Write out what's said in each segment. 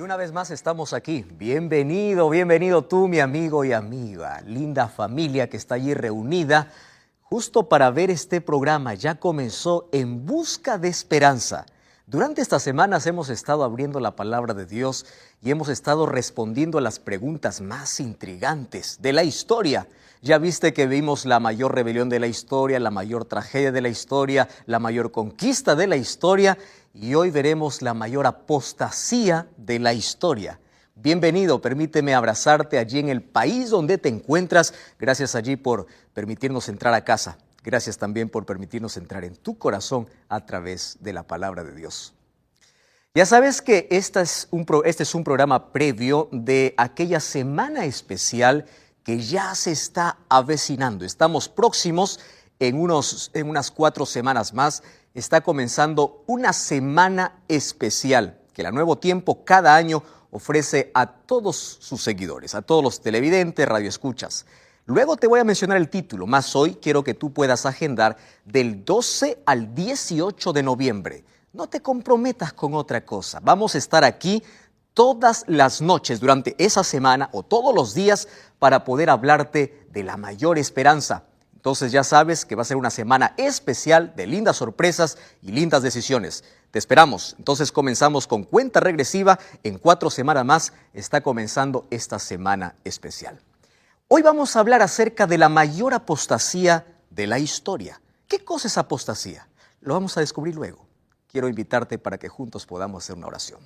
Una vez más estamos aquí. Bienvenido, bienvenido tú, mi amigo y amiga. Linda familia que está allí reunida justo para ver este programa. Ya comenzó En Busca de Esperanza. Durante estas semanas hemos estado abriendo la palabra de Dios y hemos estado respondiendo a las preguntas más intrigantes de la historia. Ya viste que vimos la mayor rebelión de la historia, la mayor tragedia de la historia, la mayor conquista de la historia y hoy veremos la mayor apostasía de la historia. Bienvenido, permíteme abrazarte allí en el país donde te encuentras. Gracias allí por permitirnos entrar a casa. Gracias también por permitirnos entrar en tu corazón a través de la palabra de Dios. Ya sabes que este es un programa previo de aquella semana especial que ya se está avecinando. Estamos próximos en unas 4 semanas más. Está comenzando una semana especial que la Nuevo Tiempo cada año ofrece a todos sus seguidores, a todos los televidentes, radioescuchas. Luego te voy a mencionar el título, más hoy quiero que tú puedas agendar del 12 al 18 de noviembre. No te comprometas con otra cosa. Vamos a estar aquí todas las noches durante esa semana o todos los días para poder hablarte de la mayor esperanza. Entonces ya sabes que va a ser una semana especial de lindas sorpresas y lindas decisiones. Te esperamos. Entonces comenzamos con cuenta regresiva. En 4 semanas más está comenzando esta semana especial. Hoy vamos a hablar acerca de la mayor apostasía de la historia. ¿Qué cosa es apostasía? Lo vamos a descubrir luego. Quiero invitarte para que juntos podamos hacer una oración.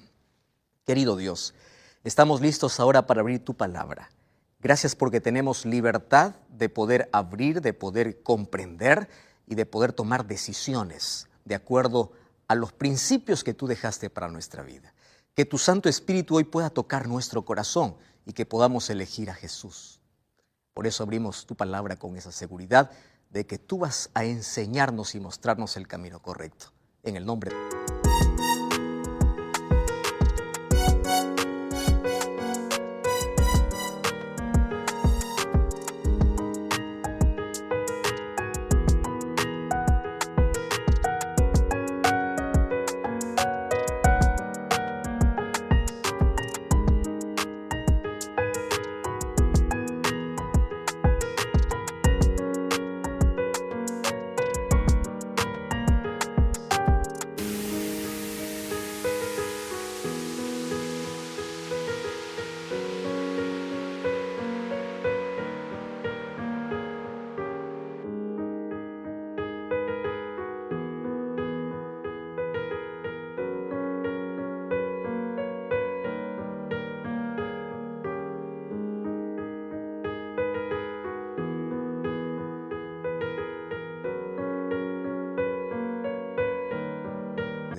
Querido Dios, estamos listos ahora para abrir tu palabra. Gracias porque tenemos libertad de poder abrir, de poder comprender y de poder tomar decisiones de acuerdo a los principios que tú dejaste para nuestra vida. Que tu Santo Espíritu hoy pueda tocar nuestro corazón y que podamos elegir a Jesús. Por eso abrimos tu palabra con esa seguridad de que tú vas a enseñarnos y mostrarnos el camino correcto. En el nombre de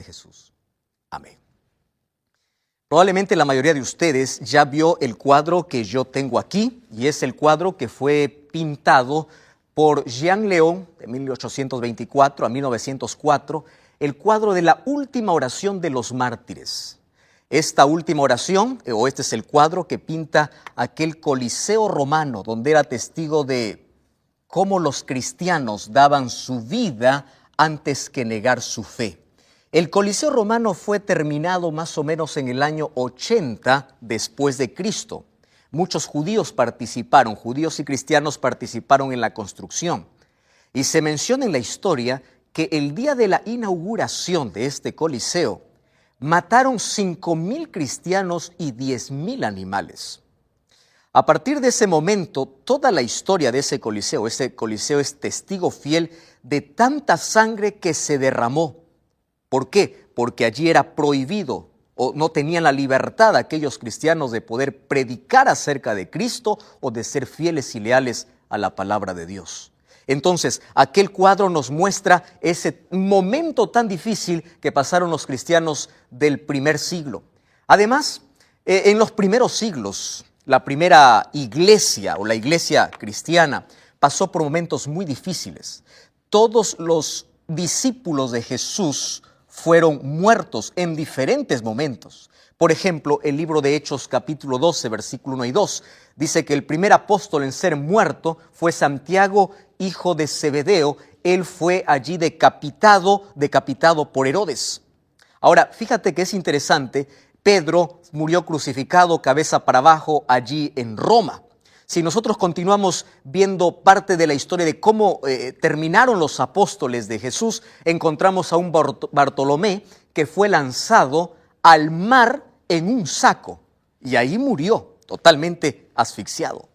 Jesús. Amén. Probablemente la mayoría de ustedes ya vio el cuadro que yo tengo aquí y es el cuadro que fue pintado por Jean León de 1824 a 1904, el cuadro de la última oración de los mártires. Esta última oración, o este es el cuadro que pinta aquel Coliseo romano donde era testigo de cómo los cristianos daban su vida antes que negar su fe. El Coliseo romano fue terminado más o menos en el año 80 después de Cristo. Muchos judíos y cristianos participaron en la construcción. Y se menciona en la historia que el día de la inauguración de este Coliseo, mataron 5,000 cristianos y 10,000 animales. A partir de ese momento, toda la historia de ese Coliseo es testigo fiel de tanta sangre que se derramó. ¿Por qué? Porque allí era prohibido o no tenían la libertad aquellos cristianos de poder predicar acerca de Cristo o de ser fieles y leales a la palabra de Dios. Entonces, aquel cuadro nos muestra ese momento tan difícil que pasaron los cristianos del primer siglo. Además, en los primeros siglos, la primera iglesia o la iglesia cristiana pasó por momentos muy difíciles. Todos los discípulos de Jesús fueron muertos en diferentes momentos. Por ejemplo, el libro de Hechos capítulo 12, versículo 1 y 2, dice que el primer apóstol en ser muerto fue Santiago, hijo de Zebedeo. Él fue allí decapitado por Herodes. Ahora, fíjate que es interesante Pedro murió crucificado cabeza para abajo allí en Roma. Si nosotros continuamos viendo parte de la historia de cómo terminaron los apóstoles de Jesús, encontramos a un Bartolomé que fue lanzado al mar en un saco y ahí murió totalmente asfixiado.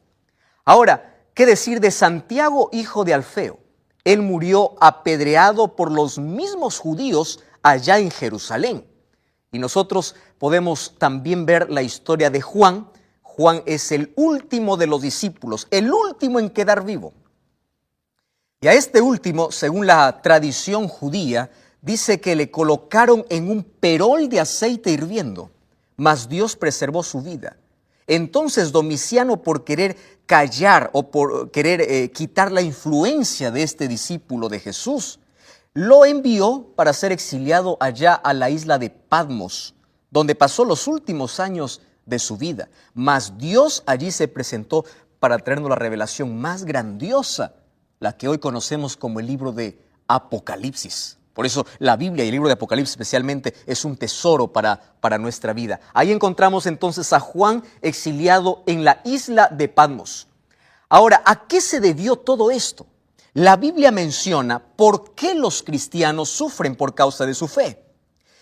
Ahora, ¿qué decir de Santiago, hijo de Alfeo? Él murió apedreado por los mismos judíos allá en Jerusalén. Y nosotros podemos también ver la historia de Juan. Juan es el último de los discípulos, el último en quedar vivo. Y a este último, según la tradición judía, dice que le colocaron en un perol de aceite hirviendo, mas Dios preservó su vida. Entonces Domiciano, por querer callar o por querer quitar la influencia de este discípulo de Jesús, lo envió para ser exiliado allá a la isla de Patmos, donde pasó los últimos años de su vida. Mas Dios allí se presentó para traernos la revelación más grandiosa, la que hoy conocemos como el libro de Apocalipsis. Por eso la Biblia y el libro de Apocalipsis especialmente es un tesoro para nuestra vida. Ahí encontramos entonces a Juan exiliado en la isla de Patmos. Ahora, ¿a qué se debió todo esto? La Biblia menciona por qué los cristianos sufren por causa de su fe.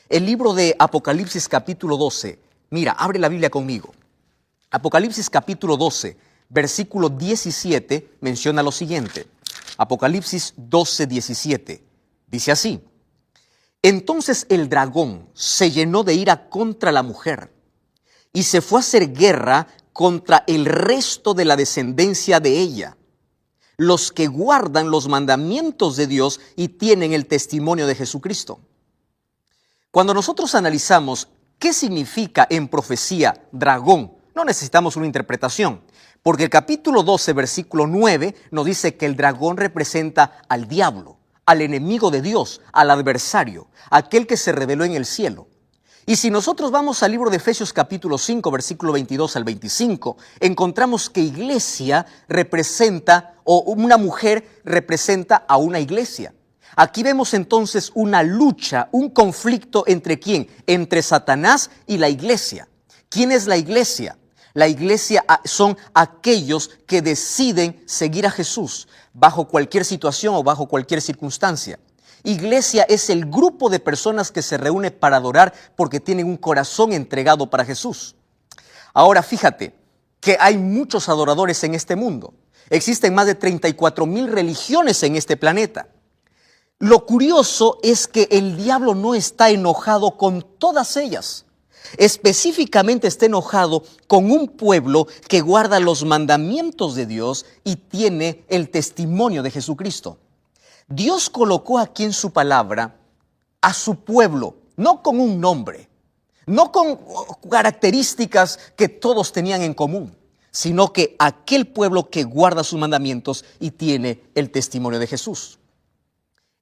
El libro de Apocalipsis capítulo 12, mira, abre la Biblia conmigo. Apocalipsis capítulo 12, versículo 17, menciona lo siguiente. Apocalipsis 12, 17, dice así: entonces el dragón se llenó de ira contra la mujer y se fue a hacer guerra contra el resto de la descendencia de ella, los que guardan los mandamientos de Dios y tienen el testimonio de Jesucristo. Cuando nosotros analizamos qué significa en profecía dragón, no necesitamos una interpretación, porque el capítulo 12, versículo 9, nos dice que el dragón representa al diablo, al enemigo de Dios, al adversario, aquel que se rebeló en el cielo. Y si nosotros vamos al libro de Efesios capítulo 5, versículo 22 al 25, encontramos que iglesia representa, o una mujer representa a una iglesia. Aquí vemos entonces una lucha, un conflicto entre ¿quién? Entre Satanás y la iglesia. ¿Quién es la iglesia? La iglesia son aquellos que deciden seguir a Jesús bajo cualquier situación o bajo cualquier circunstancia. Iglesia es el grupo de personas que se reúne para adorar porque tienen un corazón entregado para Jesús. Ahora fíjate que hay muchos adoradores en este mundo. Existen más de 34,000 religiones en este planeta. Lo curioso es que el diablo no está enojado con todas ellas. Específicamente está enojado con un pueblo que guarda los mandamientos de Dios y tiene el testimonio de Jesucristo. Dios colocó aquí en su palabra a su pueblo, no con un nombre, no con características que todos tenían en común, sino que aquel pueblo que guarda sus mandamientos y tiene el testimonio de Jesús.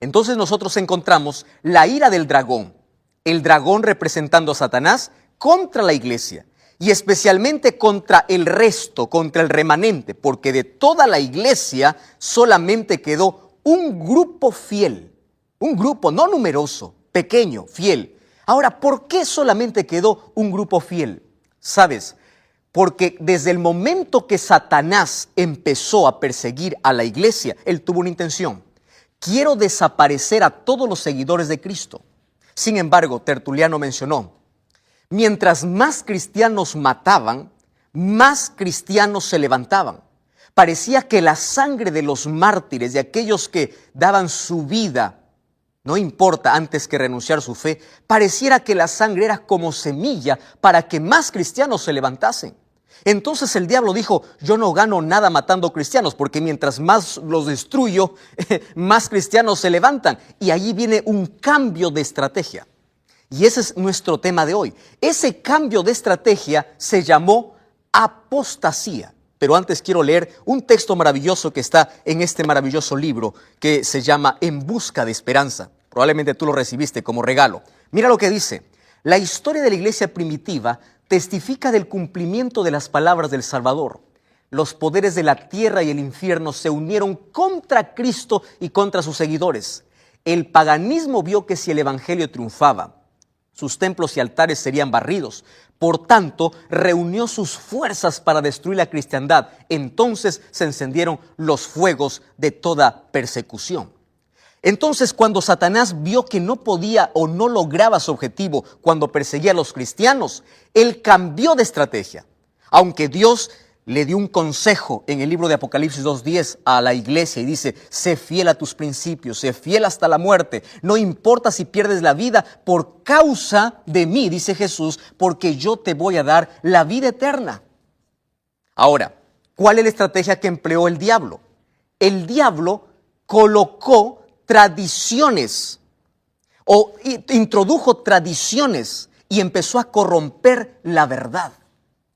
Entonces nosotros encontramos la ira del dragón, el dragón representando a Satanás contra la iglesia y especialmente contra el resto, contra el remanente, porque de toda la iglesia solamente quedó un grupo fiel, un grupo no numeroso, pequeño, fiel. Ahora, ¿por qué solamente quedó un grupo fiel? ¿Sabes? Porque desde el momento que Satanás empezó a perseguir a la iglesia, él tuvo una intención. Quiero desaparecer a todos los seguidores de Cristo. Sin embargo, Tertuliano mencionó, mientras más cristianos mataban, más cristianos se levantaban. Parecía que la sangre de los mártires, de aquellos que daban su vida, no importa antes que renunciar a su fe, pareciera que la sangre era como semilla para que más cristianos se levantasen. Entonces el diablo dijo, yo no gano nada matando cristianos, porque mientras más los destruyo, más cristianos se levantan. Y allí viene un cambio de estrategia. Y ese es nuestro tema de hoy. Ese cambio de estrategia se llamó apostasía. Pero antes quiero leer un texto maravilloso que está en este maravilloso libro que se llama En busca de esperanza. Probablemente tú lo recibiste como regalo. Mira lo que dice. La historia de la iglesia primitiva testifica del cumplimiento de las palabras del Salvador. Los poderes de la tierra y el infierno se unieron contra Cristo y contra sus seguidores. El paganismo vio que si el evangelio triunfaba, sus templos y altares serían barridos. Por tanto, reunió sus fuerzas para destruir la cristiandad. Entonces se encendieron los fuegos de toda persecución. Entonces, cuando Satanás vio que no podía o no lograba su objetivo cuando perseguía a los cristianos, él cambió de estrategia. Aunque Dios le dio un consejo en el libro de Apocalipsis 2:10 a la iglesia y dice: sé fiel a tus principios, sé fiel hasta la muerte, no importa si pierdes la vida por causa de mí, dice Jesús, porque yo te voy a dar la vida eterna. Ahora, ¿cuál es la estrategia que empleó el diablo? El diablo colocó tradiciones o introdujo tradiciones y empezó a corromper la verdad.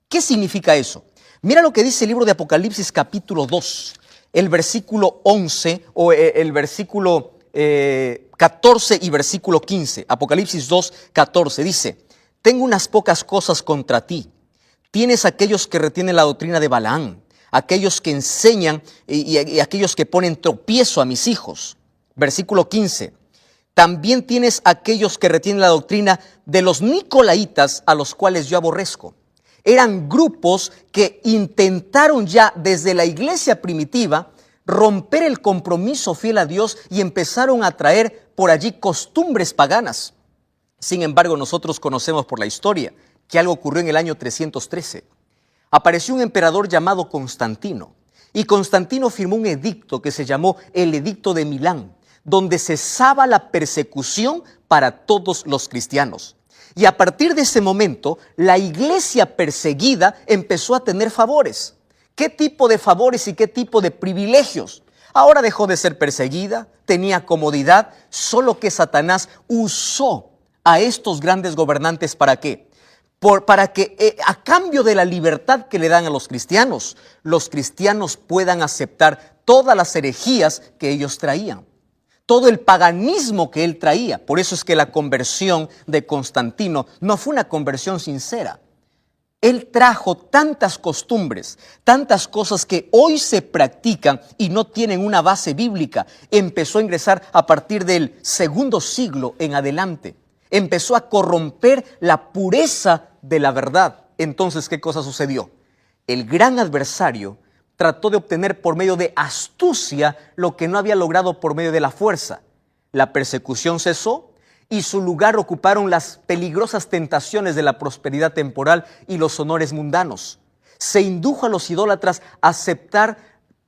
¿Qué significa eso? Mira lo que dice el libro de Apocalipsis capítulo 2, el versículo 11 o el versículo 14 y versículo 15. Apocalipsis 2, 14 dice: tengo unas pocas cosas contra ti. Tienes aquellos que retienen la doctrina de Balaam, aquellos que enseñan y aquellos que ponen tropiezo a mis hijos. Versículo 15. También tienes aquellos que retienen la doctrina de los nicolaitas, a los cuales yo aborrezco. Eran grupos que intentaron ya desde la iglesia primitiva romper el compromiso fiel a Dios y empezaron a traer por allí costumbres paganas. Sin embargo, nosotros conocemos por la historia que algo ocurrió en el año 313. Apareció un emperador llamado Constantino, y Constantino firmó un edicto que se llamó el Edicto de Milán, donde cesaba la persecución para todos los cristianos. Y a partir de ese momento, la iglesia perseguida empezó a tener favores. ¿Qué tipo de favores y qué tipo de privilegios? Ahora dejó de ser perseguida, tenía comodidad, solo que Satanás usó a estos grandes gobernantes ¿para qué? Para que a cambio de la libertad que le dan a los cristianos puedan aceptar todas las herejías que ellos traían. Todo el paganismo que él traía. Por eso es que la conversión de Constantino no fue una conversión sincera. Él trajo tantas costumbres, tantas cosas que hoy se practican y no tienen una base bíblica. Empezó a ingresar a partir del segundo siglo en adelante. Empezó a corromper la pureza de la verdad. Entonces, ¿qué cosa sucedió? El gran adversario trató de obtener por medio de astucia lo que no había logrado por medio de la fuerza. La persecución cesó y su lugar ocuparon las peligrosas tentaciones de la prosperidad temporal y los honores mundanos. Se indujo a los idólatras a aceptar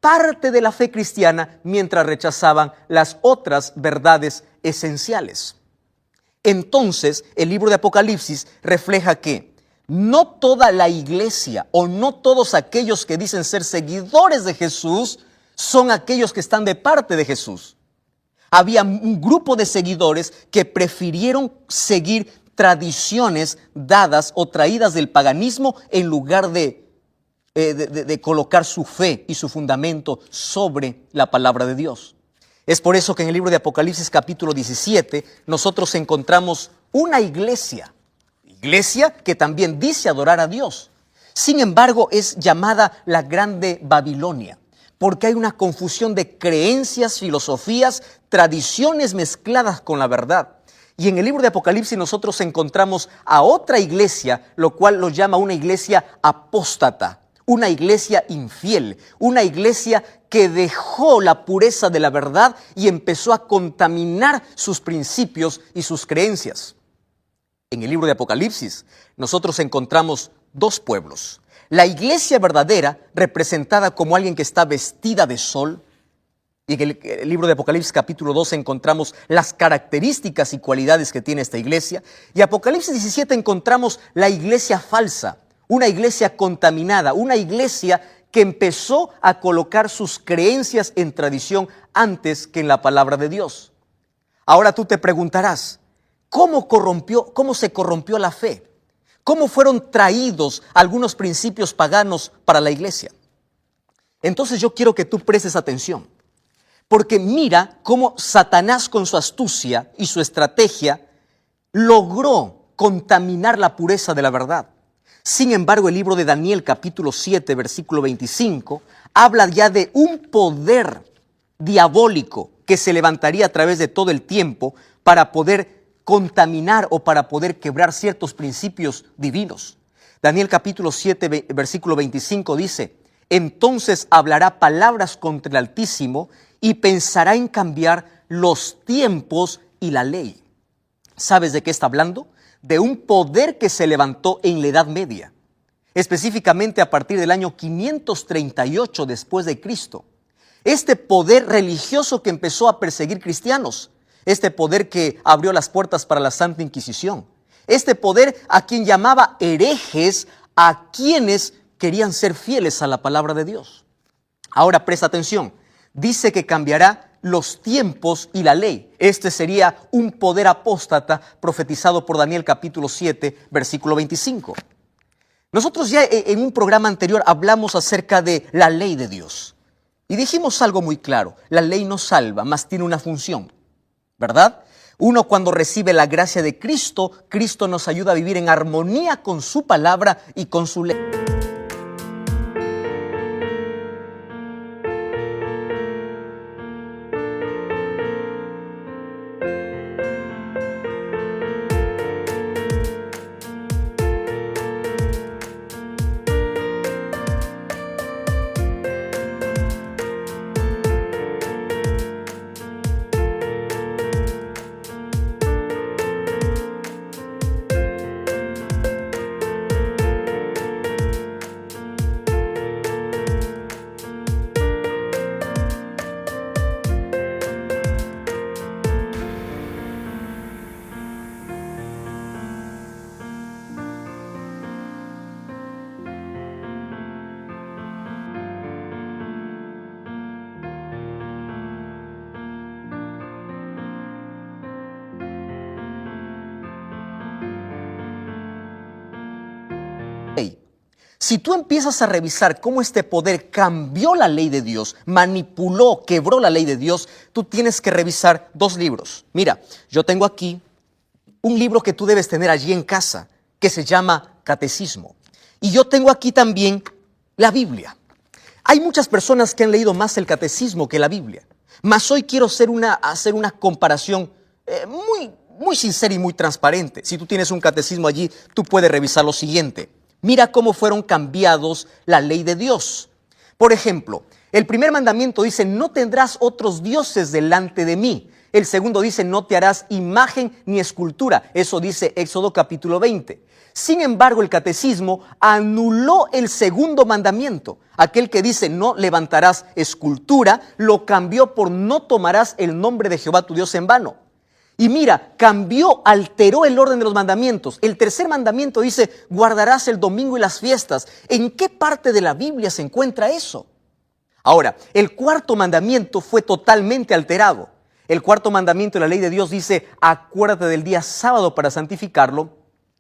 parte de la fe cristiana mientras rechazaban las otras verdades esenciales. Entonces, el libro de Apocalipsis refleja que no toda la iglesia o no todos aquellos que dicen ser seguidores de Jesús son aquellos que están de parte de Jesús. Había un grupo de seguidores que prefirieron seguir tradiciones dadas o traídas del paganismo en lugar de colocar su fe y su fundamento sobre la palabra de Dios. Es por eso que en el libro de Apocalipsis capítulo 17 nosotros encontramos una iglesia que también dice adorar a Dios. Sin embargo, es llamada la Grande Babilonia, porque hay una confusión de creencias, filosofías, tradiciones mezcladas con la verdad. Y en el libro de Apocalipsis nosotros encontramos a otra iglesia, lo cual lo llama una iglesia apóstata, una iglesia infiel, una iglesia que dejó la pureza de la verdad y empezó a contaminar sus principios y sus creencias. En el libro de Apocalipsis, nosotros encontramos dos pueblos. La iglesia verdadera, representada como alguien que está vestida de sol. Y en el libro de Apocalipsis capítulo 2 encontramos las características y cualidades que tiene esta iglesia. Y Apocalipsis 17 encontramos la iglesia falsa, una iglesia contaminada, una iglesia que empezó a colocar sus creencias en tradición antes que en la palabra de Dios. Ahora tú te preguntarás, ¿cómo se corrompió la fe? ¿Cómo fueron traídos algunos principios paganos para la iglesia? Entonces yo quiero que tú prestes atención, porque mira cómo Satanás con su astucia y su estrategia logró contaminar la pureza de la verdad. Sin embargo, el libro de Daniel capítulo 7, versículo 25, habla ya de un poder diabólico que se levantaría a través de todo el tiempo para poder contaminar o para poder quebrar ciertos principios divinos. Daniel capítulo 7, versículo 25 dice: entonces hablará palabras contra el Altísimo y pensará en cambiar los tiempos y la ley. ¿Sabes de qué está hablando? De un poder que se levantó en la Edad Media, específicamente a partir del año 538 después de Cristo. Este poder religioso que empezó a perseguir cristianos, este poder que abrió las puertas para la Santa Inquisición, este poder a quien llamaba herejes a quienes querían ser fieles a la palabra de Dios. Ahora presta atención, dice que cambiará los tiempos y la ley. Este sería un poder apóstata profetizado por Daniel capítulo 7, versículo 25. Nosotros ya en un programa anterior hablamos acerca de la ley de Dios y dijimos algo muy claro: la ley no salva, mas tiene una función, ¿verdad? Uno, cuando recibe la gracia de Cristo, Cristo nos ayuda a vivir en armonía con su palabra y con su ley. Si tú empiezas a revisar cómo este poder cambió la ley de Dios, manipuló, quebró la ley de Dios, tú tienes que revisar dos libros. Mira, yo tengo aquí un libro que tú debes tener allí en casa, que se llama Catecismo. Y yo tengo aquí también la Biblia. Hay muchas personas que han leído más el Catecismo que la Biblia. Mas hoy quiero hacer una comparación muy sincera y muy transparente. Si tú tienes un catecismo allí, tú puedes revisar lo siguiente. Mira cómo fueron cambiados la ley de Dios. Por ejemplo, el primer mandamiento dice: no tendrás otros dioses delante de mí. El segundo dice: no te harás imagen ni escultura. Eso dice Éxodo capítulo 20. Sin embargo, el catecismo anuló el segundo mandamiento. Aquel que dice: no levantarás escultura, lo cambió por: no tomarás el nombre de Jehová tu Dios en vano. Y mira, alteró el orden de los mandamientos. El tercer mandamiento dice: guardarás el domingo y las fiestas. ¿En qué parte de la Biblia se encuentra eso? Ahora, el cuarto mandamiento fue totalmente alterado. El cuarto mandamiento de la ley de Dios dice: acuérdate del día sábado para santificarlo.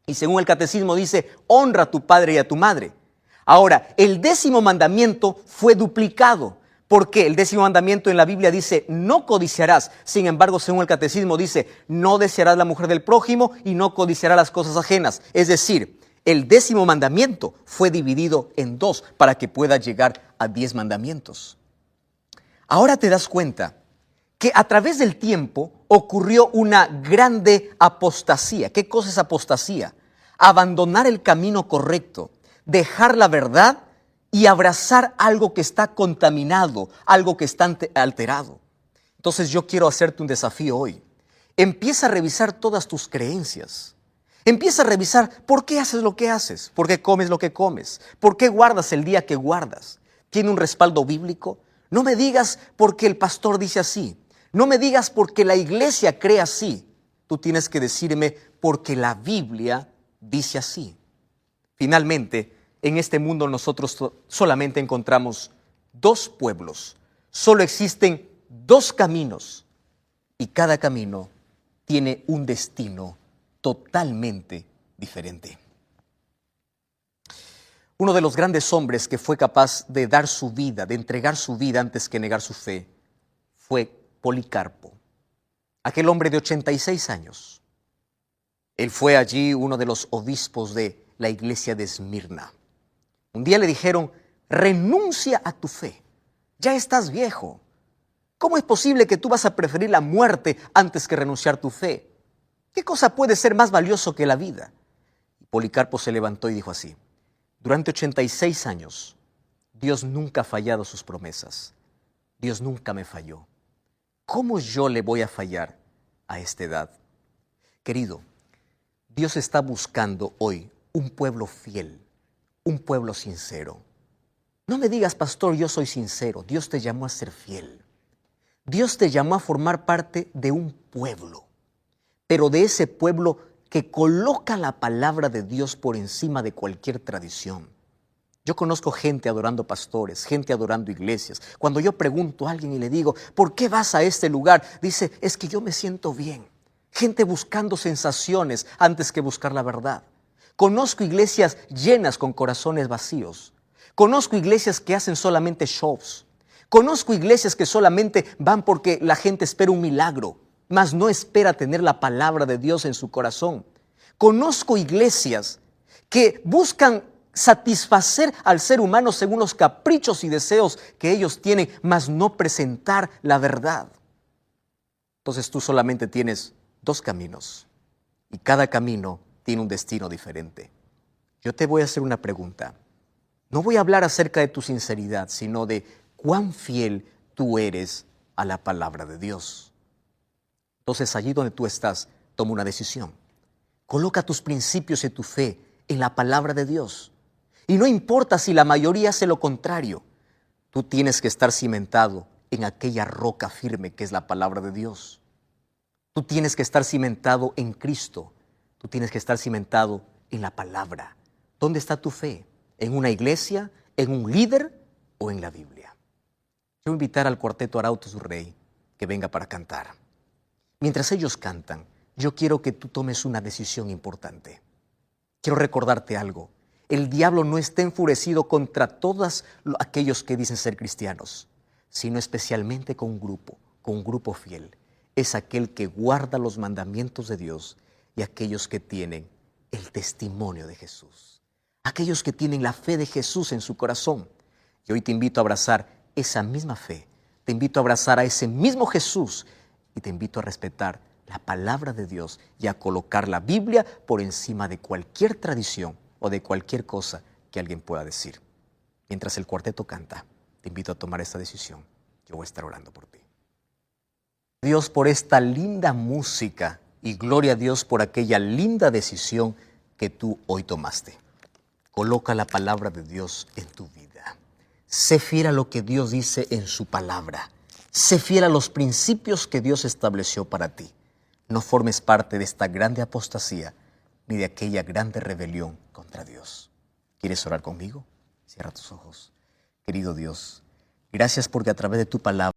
Y según el catecismo dice: honra a tu padre y a tu madre. Ahora, el 10º mandamiento fue duplicado. Porque el 10º mandamiento en la Biblia dice: no codiciarás. Sin embargo, según el catecismo dice: no desearás la mujer del prójimo y no codiciarás las cosas ajenas. Es decir, el 10º mandamiento fue dividido en dos para que pueda llegar a 10 mandamientos. Ahora te das cuenta que a través del tiempo ocurrió una grande apostasía. ¿Qué cosa es apostasía? Abandonar el camino correcto, dejar la verdad y abrazar algo que está contaminado, algo que está alterado. Entonces yo quiero hacerte un desafío hoy. Empieza a revisar todas tus creencias. Empieza a revisar por qué haces lo que haces, por qué comes lo que comes, por qué guardas el día que guardas. ¿Tiene un respaldo bíblico? No me digas porque el pastor dice así. No me digas porque la iglesia cree así. Tú tienes que decirme porque la Biblia dice así. Finalmente, en este mundo nosotros solamente encontramos dos pueblos. Solo existen dos caminos y cada camino tiene un destino totalmente diferente. Uno de los grandes hombres que fue capaz de dar su vida, de entregar su vida antes que negar su fe, fue Policarpo, aquel hombre de 86 años. Él fue allí uno de los obispos de la iglesia de Esmirna. Un día le dijeron: renuncia a tu fe, ya estás viejo. ¿Cómo es posible que tú vas a preferir la muerte antes que renunciar tu fe? ¿Qué cosa puede ser más valioso que la vida? Policarpo se levantó y dijo así: durante 86 años, Dios nunca ha fallado sus promesas. Dios nunca me falló. ¿Cómo yo le voy a fallar a esta edad? Querido, Dios está buscando hoy un pueblo fiel, un pueblo sincero. No me digas, pastor, yo soy sincero. Dios te llamó a ser fiel. Dios te llamó a formar parte de un pueblo, pero de ese pueblo que coloca la palabra de Dios por encima de cualquier tradición. Yo conozco gente adorando pastores, gente adorando iglesias. Cuando yo pregunto a alguien y le digo, ¿por qué vas a este lugar? Dice, es que yo me siento bien. Gente buscando sensaciones antes que buscar la verdad. Conozco iglesias llenas con corazones vacíos. Conozco iglesias que hacen solamente shows. Conozco iglesias que solamente van porque la gente espera un milagro, mas no espera tener la palabra de Dios en su corazón. Conozco iglesias que buscan satisfacer al ser humano según los caprichos y deseos que ellos tienen, mas no presentar la verdad. Entonces tú solamente tienes dos caminos y cada camino tiene un destino diferente. Yo te voy a hacer una pregunta. No voy a hablar acerca de tu sinceridad, sino de cuán fiel tú eres a la palabra de Dios. Entonces allí donde tú estás, toma una decisión. Coloca tus principios y tu fe en la palabra de Dios. Y no importa si la mayoría hace lo contrario, tú tienes que estar cimentado en aquella roca firme que es la palabra de Dios. Tú tienes que estar cimentado en Cristo. Tú tienes que estar cimentado en la palabra. ¿Dónde está tu fe? ¿En una iglesia, en un líder o en la Biblia? Yo voy a invitar al cuarteto Arautos du Rey que venga para cantar. Mientras ellos cantan, yo quiero que tú tomes una decisión importante. Quiero recordarte algo. El diablo no está enfurecido contra todos aquellos que dicen ser cristianos, sino especialmente con un grupo fiel. Es aquel que guarda los mandamientos de Dios y aquellos que tienen el testimonio de Jesús. Aquellos que tienen la fe de Jesús en su corazón. Y hoy te invito a abrazar esa misma fe. Te invito a abrazar a ese mismo Jesús y te invito a respetar la palabra de Dios y a colocar la Biblia por encima de cualquier tradición o de cualquier cosa que alguien pueda decir. Mientras el cuarteto canta, te invito a tomar esta decisión. Yo voy a estar orando por ti. Dios, por esta linda música y gloria a Dios por aquella linda decisión que tú hoy tomaste. Coloca la palabra de Dios en tu vida. Sé fiel a lo que Dios dice en su palabra. Sé fiel a los principios que Dios estableció para ti. No formes parte de esta grande apostasía ni de aquella grande rebelión contra Dios. ¿Quieres orar conmigo? Cierra tus ojos. Querido Dios, gracias porque a través de tu palabra